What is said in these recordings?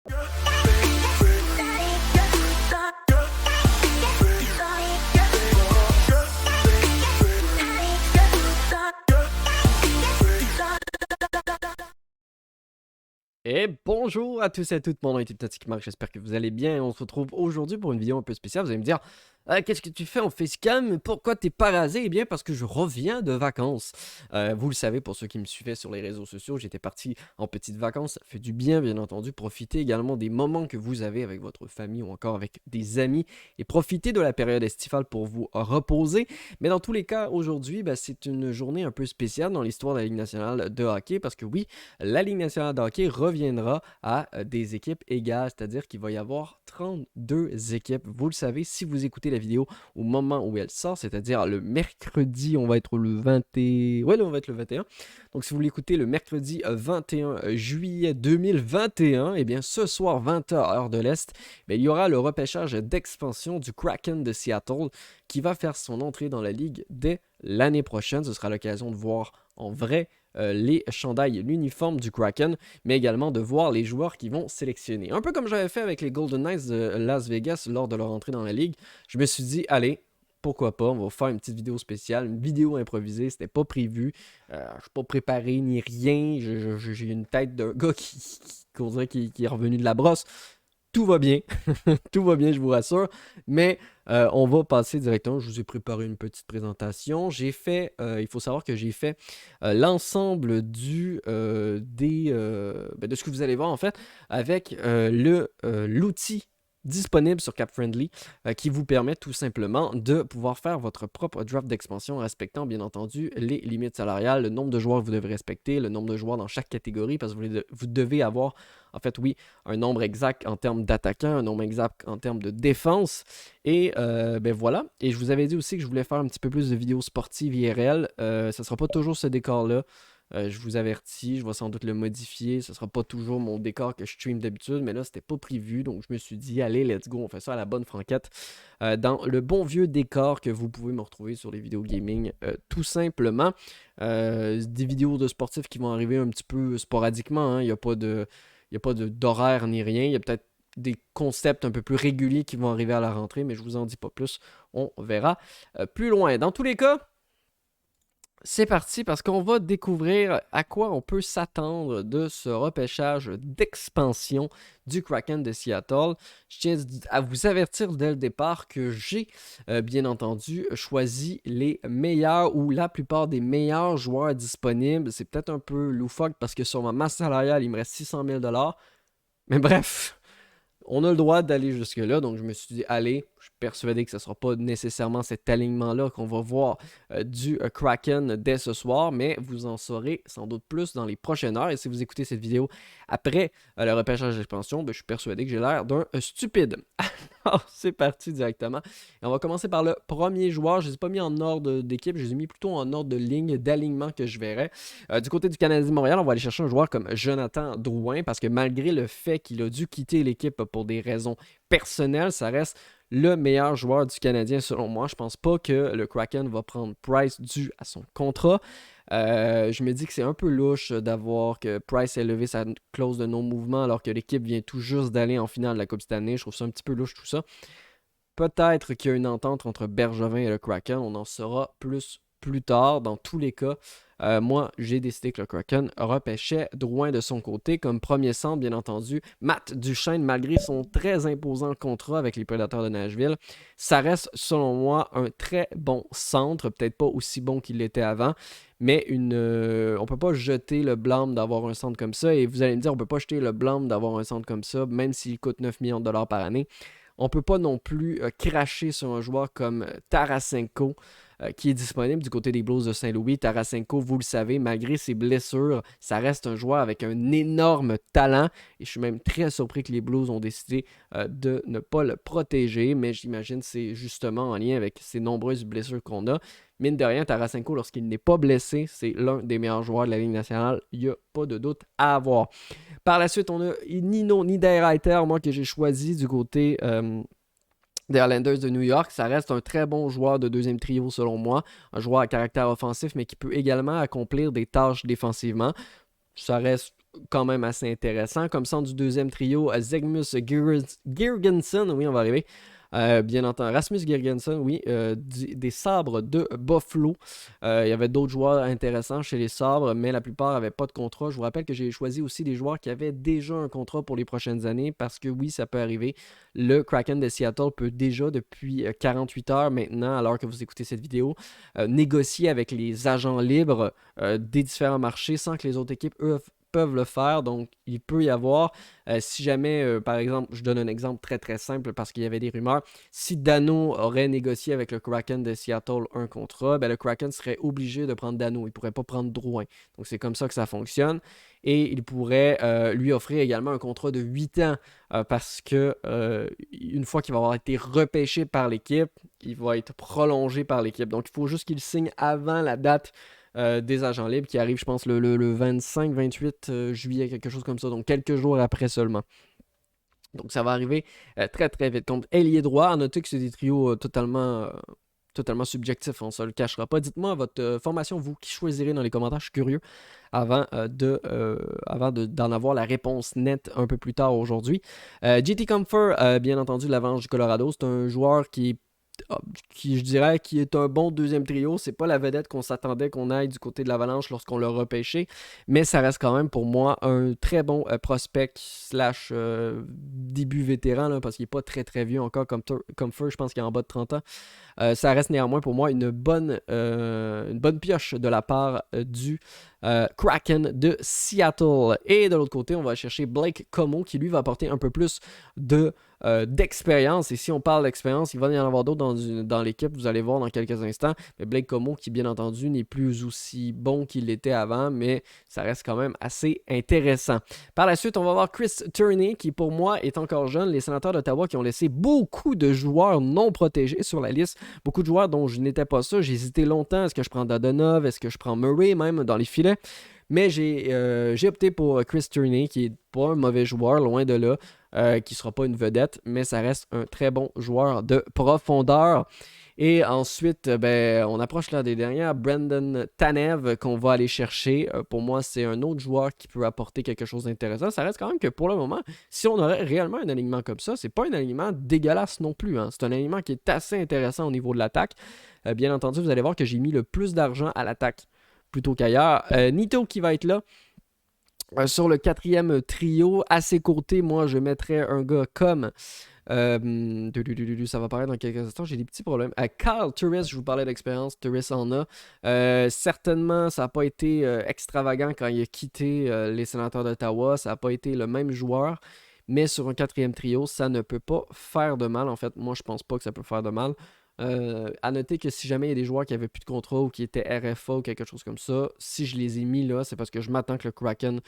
Et bonjour à tous et à toutes, mon nom est Toxic Mark, j'espère que vous allez bien. On se retrouve aujourd'hui pour une vidéo un peu spéciale. Vous allez me dire, qu'est-ce que tu fais en facecam? Pourquoi t'es pas rasé? Eh bien parce que je reviens de vacances. Vous le savez, pour ceux qui me suivaient sur les réseaux sociaux, j'étais parti en petites vacances. Ça fait du bien, bien entendu. Profitez également des moments que vous avez avec votre famille ou encore avec des amis. Et profitez de la période estivale pour vous reposer. Mais dans tous les cas, aujourd'hui, c'est une journée un peu spéciale dans l'histoire de la Ligue nationale de hockey. Parce que oui, la Ligue nationale de hockey reviendra à des équipes égales, c'est-à-dire qu'il va y avoir 32 équipes. Vous le savez, si vous écoutez la vidéo au moment où elle sort, c'est-à-dire le mercredi, on va être le 20 ouais, là, on va être le 21. Donc si vous l'écoutez le mercredi 21 juillet 2021, eh bien ce soir 20h heure de l'Est, il y aura le repêchage d'expansion du Kraken de Seattle qui va faire son entrée dans la ligue dès l'année prochaine. Ce sera l'occasion de voir en vrai les chandails, l'uniforme du Kraken, mais également de voir les joueurs qui vont sélectionner. Un peu comme j'avais fait avec les Golden Knights de Las Vegas lors de leur entrée dans la ligue, je me suis dit, allez, pourquoi pas, on va faire une petite vidéo spéciale, une vidéo improvisée, c'était pas prévu, je suis pas préparé ni rien, j'ai une tête d'un gars qui est revenu de la brosse. Tout va bien, tout va bien, je vous rassure, mais on va passer directement. Je vous ai préparé une petite présentation. J'ai fait, il faut savoir que j'ai fait l'ensemble de ce que vous allez voir en fait avec l'outil disponible sur CapFriendly qui vous permet tout simplement de pouvoir faire votre propre draft d'expansion en respectant bien entendu les limites salariales, le nombre de joueurs que vous devez respecter, le nombre de joueurs dans chaque catégorie parce que vous devez avoir en fait oui un nombre exact en termes d'attaquants, un nombre exact en termes de défense et voilà. Et je vous avais dit aussi que je voulais faire un petit peu plus de vidéos sportives IRL, ça ne sera pas toujours ce décor là. Je vous avertis, je vais sans doute le modifier. Ce ne sera pas toujours mon décor que je stream d'habitude, mais là, c'était pas prévu. Donc, je me suis dit, allez, let's go, on fait ça à la bonne franquette. Dans le bon vieux décor que vous pouvez me retrouver sur les vidéos gaming, tout simplement. Des vidéos de sportifs qui vont arriver un petit peu sporadiquement. Hein. Il n'y a pas d'horaire ni rien. Il y a peut-être des concepts un peu plus réguliers qui vont arriver à la rentrée, mais je vous en dis pas plus. On verra plus loin. Dans tous les cas, c'est parti parce qu'on va découvrir à quoi on peut s'attendre de ce repêchage d'expansion du Kraken de Seattle. Je tiens à vous avertir dès le départ que j'ai bien entendu choisi les meilleurs ou la plupart des meilleurs joueurs disponibles. C'est peut-être un peu loufoque parce que sur ma masse salariale, il me reste 600 000 $. Mais bref, on a le droit d'aller jusque-là, donc je me suis dit, allez, je suis persuadé que ce ne sera pas nécessairement cet alignement-là qu'on va voir du Kraken dès ce soir, mais vous en saurez sans doute plus dans les prochaines heures. Et si vous écoutez cette vidéo après le repêchage d'expansion, je suis persuadé que j'ai l'air d'un stupide. Alors, c'est parti directement. Et on va commencer par le premier joueur. Je ne les ai pas mis en ordre d'équipe, je les ai mis plutôt en ordre de ligne d'alignement que je verrai. Du côté du Canadien de Montréal, on va aller chercher un joueur comme Jonathan Drouin parce que malgré le fait qu'il a dû quitter l'équipe pour des raisons personnelles, ça reste le meilleur joueur du Canadien selon moi. Je pense pas que le Kraken va prendre Price dû à son contrat. Je me dis que c'est un peu louche d'avoir que Price ait levé sa clause de non-mouvement alors que l'équipe vient tout juste d'aller en finale de la Coupe cette année. Je trouve ça un petit peu louche tout ça. Peut-être qu'il y a une entente entre Bergevin et le Kraken. On en saura plus tard. Dans tous les cas, moi, j'ai décidé que le Kraken repêchait Drouin de son côté comme premier centre, bien entendu. Matt Duchesne, malgré son très imposant contrat avec les Prédateurs de Nashville, ça reste, selon moi, un très bon centre. Peut-être pas aussi bon qu'il l'était avant, mais on ne peut pas jeter le blâme d'avoir un centre comme ça. Et vous allez me dire, on ne peut pas jeter le blâme d'avoir un centre comme ça, même s'il coûte 9 millions de dollars par année. On ne peut pas non plus cracher sur un joueur comme Tarasenko qui est disponible du côté des Blues de Saint-Louis. Tarasenko, vous le savez, malgré ses blessures, ça reste un joueur avec un énorme talent. Et je suis même très surpris que les Blues ont décidé de ne pas le protéger. Mais j'imagine que c'est justement en lien avec ces nombreuses blessures qu'on a. Mine de rien, Tarasenko, lorsqu'il n'est pas blessé, c'est l'un des meilleurs joueurs de la Ligue nationale. Il n'y a pas de doute à avoir. Par la suite, on a Nino Niederreiter, moi que j'ai choisi du côté des Islanders de New York. Ça reste un très bon joueur de deuxième trio selon moi. Un joueur à caractère offensif, mais qui peut également accomplir des tâches défensivement. Ça reste quand même assez intéressant. Comme centre du deuxième trio, Zegmus Girgensson, oui, on va arriver. Bien entendu, Rasmus Girgensson, oui, des Sabres de Buffalo. Il y avait d'autres joueurs intéressants chez les Sabres, mais la plupart n'avaient pas de contrat. Je vous rappelle que j'ai choisi aussi des joueurs qui avaient déjà un contrat pour les prochaines années, parce que oui, ça peut arriver. Le Kraken de Seattle peut déjà, depuis 48 heures maintenant, alors que vous écoutez cette vidéo, négocier avec les agents libres des différents marchés sans que les autres équipes, eux, peuvent le faire. Donc, il peut y avoir, si jamais, par exemple, je donne un exemple très très simple parce qu'il y avait des rumeurs, si Dano aurait négocié avec le Kraken de Seattle un contrat, ben, le Kraken serait obligé de prendre Dano. Il ne pourrait pas prendre Drouin. Donc, c'est comme ça que ça fonctionne. Et il pourrait lui offrir également un contrat de 8 ans parce que une fois qu'il va avoir été repêché par l'équipe, il va être prolongé par l'équipe. Donc, il faut juste qu'il signe avant la date des agents libres qui arrive, je pense, le 25-28 juillet, quelque chose comme ça. Donc, quelques jours après seulement. Donc, ça va arriver très, très vite. Contre ailier droit, à noter que c'est des trios totalement subjectifs, on ne se le cachera pas. Dites-moi votre formation, vous, qui choisirez dans les commentaires. Je suis curieux avant d'en avoir la réponse nette un peu plus tard aujourd'hui. JT Compher, bien entendu, de l'Avalanche du Colorado, c'est un joueur qui, je dirais, qui est un bon deuxième trio. C'est pas la vedette qu'on s'attendait qu'on aille du côté de l'Avalanche lorsqu'on l'a repêché, mais ça reste quand même pour moi un très bon prospect slash début vétéran, là, parce qu'il n'est pas très très vieux encore comme Fur, je pense qu'il est en bas de 30 ans. Ça reste néanmoins pour moi une bonne pioche de la part du Kraken de Seattle. Et de l'autre côté, on va chercher Blake Comeau qui lui va apporter un peu plus d'expérience. Et si on parle d'expérience, il va y en avoir d'autres dans l'équipe, vous allez voir dans quelques instants. Mais Blake Comeau qui, bien entendu, n'est plus aussi bon qu'il l'était avant, mais ça reste quand même assez intéressant. Par la suite, on va voir Chris Turney qui, pour moi, est encore jeune. Les Sénateurs d'Ottawa qui ont laissé beaucoup de joueurs non protégés sur la liste. Beaucoup de joueurs dont je n'étais pas ça. J'ai hésité longtemps. Est-ce que je prends Dadonov? Est-ce que je prends Murray même dans les filets? Mais j'ai opté pour Chris Turney, qui est pas un mauvais joueur, loin de là, qui ne sera pas une vedette, mais ça reste un très bon joueur de profondeur. Et ensuite, on approche là des dernières. Brendan Tanev qu'on va aller chercher. Pour moi, c'est un autre joueur qui peut apporter quelque chose d'intéressant. Ça reste quand même que pour le moment, si on aurait réellement un alignement comme ça, c'est pas un alignement dégueulasse non plus. Hein. C'est un alignement qui est assez intéressant au niveau de l'attaque. Bien entendu, vous allez voir que j'ai mis le plus d'argent à l'attaque plutôt qu'ailleurs. Nito qui va être là. Sur le quatrième trio, à ses côtés, moi, je mettrais un gars comme... ça va paraître dans quelques instants, j'ai des petits problèmes. Carl Turris, je vous parlais d'expérience, Turris en a. Certainement, ça n'a pas été extravagant quand il a quitté les Sénateurs d'Ottawa. Ça n'a pas été le même joueur. Mais sur un quatrième trio, ça ne peut pas faire de mal. En fait, moi, je pense pas que ça peut faire de mal. À noter que si jamais il y a des joueurs qui avaient plus de contrat ou qui étaient RFA ou quelque chose comme ça, si je les ai mis là, c'est parce que je m'attends que le Kraken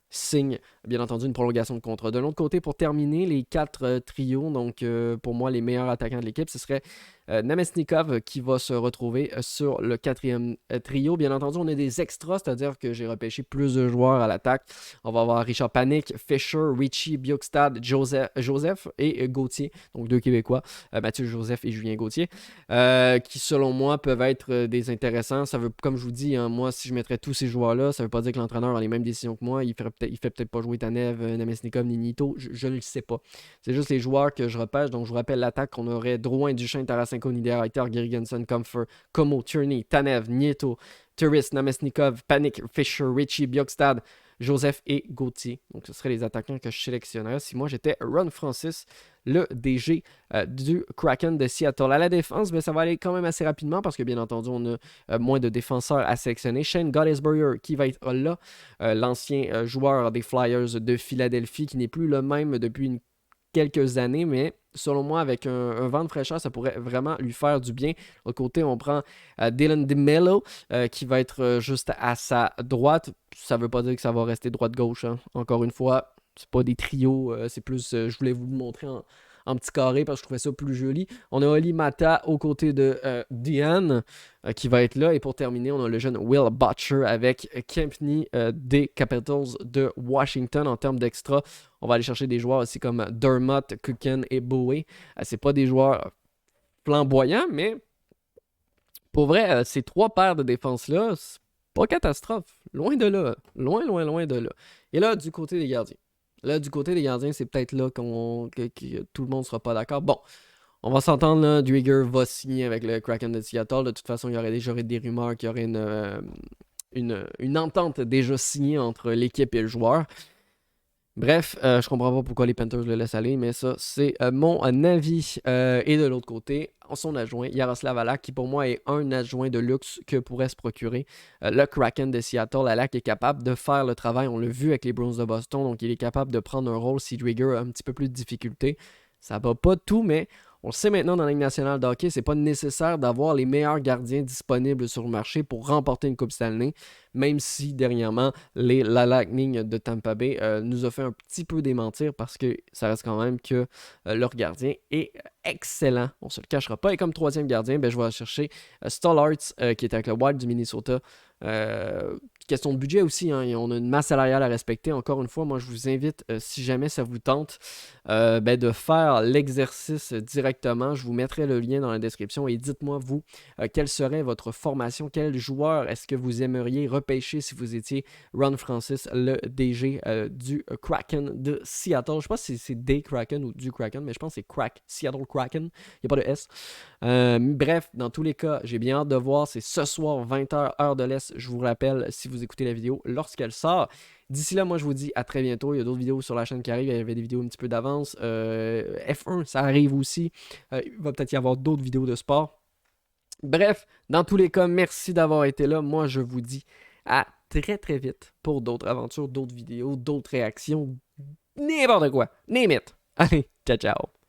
signe, bien entendu, une prolongation de contrat. De l'autre côté, pour terminer, les 4 trios, donc pour moi, les meilleurs attaquants de l'équipe, ce serait Namestnikov qui va se retrouver sur le quatrième trio. Bien entendu, on a des extras, c'est-à-dire que j'ai repêché plus de joueurs à l'attaque. On va avoir Richard Panik, Fisher, Richie, Bjorkstad, Joseph et Gauthier, donc 2 Québécois, Mathieu Joseph et Julien Gauthier, qui selon moi peuvent être des intéressants. Ça veut, comme je vous dis, hein, moi si je mettrais tous ces joueurs-là, ça veut pas dire que l'entraîneur a les mêmes décisions que moi. Il fait peut-être pas jouer Tanev, Namestnikov ni Nito, je ne le sais pas. C'est juste les joueurs que je repêche. Donc je vous rappelle l'attaque qu'on aurait Drouin, Duchesne, Tarasenko, Niederreiter, Girgensson, Compher, Comeau, Turney, Tanev, Nieto, Turris, Namestnikov, Panik, Fisher, Richie, Bjorkstad, Joseph et Gauthier. Donc ce seraient les attaquants que je sélectionnerais si moi j'étais Ron Francis, le DG du Kraken de Seattle. À la défense, ça va aller quand même assez rapidement parce que bien entendu on a moins de défenseurs à sélectionner. Shane Gottesberger qui va être là, l'ancien joueur des Flyers de Philadelphie qui n'est plus le même depuis quelques années, mais selon moi, avec un vent de fraîcheur, ça pourrait vraiment lui faire du bien. De l'autre côté, on prend Dylan DeMello, qui va être juste à sa droite. Ça ne veut pas dire que ça va rester droite-gauche. Hein. Encore une fois, c'est pas des trios, c'est plus, je voulais vous le montrer en petit carré parce que je trouvais ça plus joli. On a Oli Mata aux côtés de Diane qui va être là. Et pour terminer, on a le jeune Will Butcher avec Kempney des Capitals de Washington en termes d'extra. On va aller chercher des joueurs aussi comme Dermott, Kuken et Bowie. C'est pas des joueurs flamboyants, mais pour vrai, ces 3 paires de défense-là, c'est pas catastrophe. Loin de là. Loin, loin, loin de là. Et là, du côté des gardiens. Là, du côté des gardiens, c'est peut-être là que tout le monde ne sera pas d'accord. Bon, on va s'entendre, là, Driedger va signer avec le Kraken de Seattle. De toute façon, il y aurait déjà eu des rumeurs qu'il y aurait une entente déjà signée entre l'équipe et le joueur. Bref, je comprends pas pourquoi les Panthers le laissent aller, mais ça, c'est mon avis. Et de l'autre côté, son adjoint, Yaroslav Halak, qui pour moi est un adjoint de luxe que pourrait se procurer le Kraken de Seattle. Halak est capable de faire le travail, on l'a vu avec les Bruins de Boston, donc il est capable de prendre un rôle si Driedger a un petit peu plus de difficultés. Ça va pas tout, mais on le sait maintenant dans la Ligue nationale de hockey, c'est pas nécessaire d'avoir les meilleurs gardiens disponibles sur le marché pour remporter une Coupe Stanley, même si dernièrement, la Lightning de Tampa Bay nous a fait un petit peu démentir parce que ça reste quand même que leur gardien est excellent. On se le cachera pas. Et comme troisième gardien, je vais aller chercher Stallharts qui est avec le Wild du Minnesota. Question de budget aussi, hein, on a une masse salariale à respecter. Encore une fois, moi je vous invite, si jamais ça vous tente, de faire l'exercice directement. Je vous mettrai le lien dans la description et dites-moi vous, quelle serait votre formation, quel joueur est-ce que vous aimeriez repêcher si vous étiez Ron Francis, le DG du Kraken de Seattle. Je ne sais pas si c'est des Kraken ou du Kraken, mais je pense que c'est Seattle Kraken. Il n'y a pas de S. Bref, dans tous les cas, j'ai bien hâte de voir. C'est ce soir, 20h, heure de l'Est. Je vous rappelle, si vous écoutez la vidéo, lorsqu'elle sort. D'ici là, moi, je vous dis à très bientôt. Il y a d'autres vidéos sur la chaîne qui arrivent. Il y avait des vidéos un petit peu d'avance. F1, ça arrive aussi. Il va peut-être y avoir d'autres vidéos de sport. Bref, dans tous les cas, merci d'avoir été là. Moi, je vous dis à très très vite pour d'autres aventures, d'autres vidéos, d'autres réactions, n'importe quoi. Name it. Allez, ciao ciao.